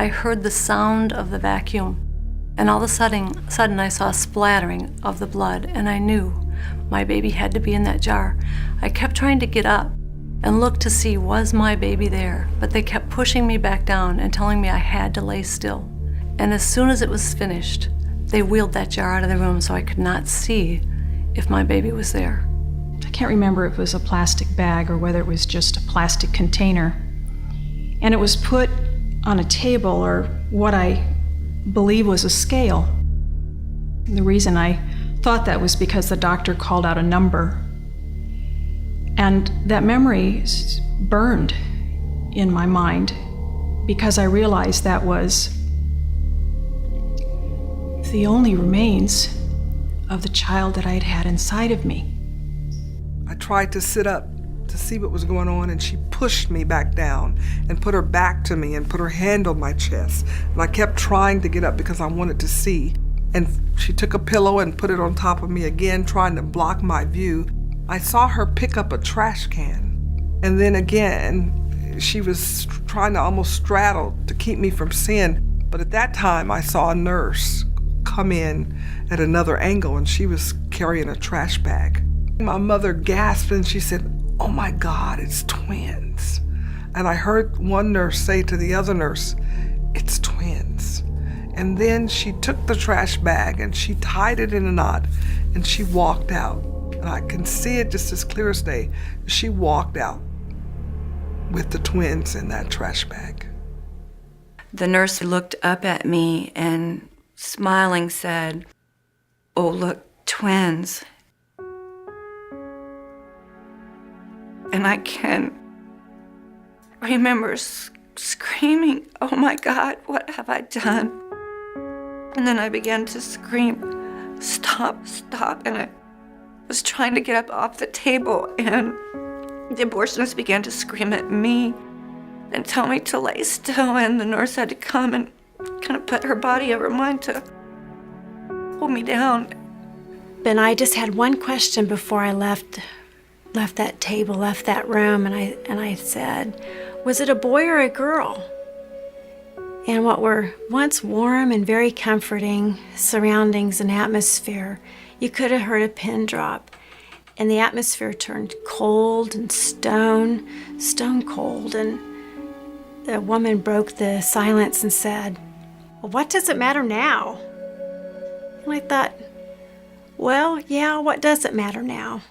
I heard the sound of the vacuum, and all of a sudden I saw a splattering of the blood, and I knew my baby had to be in that jar. I kept trying to get up and look to see was my baby there, but they kept pushing me back down and telling me I had to lay still. And as soon as it was finished, they wheeled that jar out of the room so I could not see if my baby was there. I can't remember if it was a plastic bag or whether it was just a plastic container. And it was put on a table, or what I believe was a scale. And the reason I thought that was because the doctor called out a number. And that memory burned in my mind because I realized that was the only remains of the child that I had had inside of me. I tried to sit up to see what was going on, and she pushed me back down and put her back to me and put her hand on my chest. And I kept trying to get up because I wanted to see. And she took a pillow and put it on top of me again, trying to block my view. I saw her pick up a trash can. And then again, she was trying to almost straddle to keep me from seeing. But at that time, I saw a nurse come in at another angle, and she was carrying a trash bag. My mother gasped and she said, "Oh my God, it's twins." And I heard one nurse say to the other nurse, "It's twins." And then she took the trash bag and she tied it in a knot and she walked out. And I can see it just as clear as day. She walked out with the twins in that trash bag. The nurse looked up at me and smiling said, "Oh, look, twins." And I can remember screaming, "Oh my God, what have I done?" And then I began to scream, "Stop, stop." And I was trying to get up off the table, and the abortionist began to scream at me and tell me to lay still, and the nurse had to come and kind of put her body over mine to hold me down. And I just had one question before I left that table, left that room, and I said, was it a boy or a girl? And what were once warm and very comforting surroundings and atmosphere, you could have heard a pin drop, and the atmosphere turned cold and stone cold, and the woman broke the silence and said, "Well, what does it matter now?" And I thought, well, yeah, what does it matter now?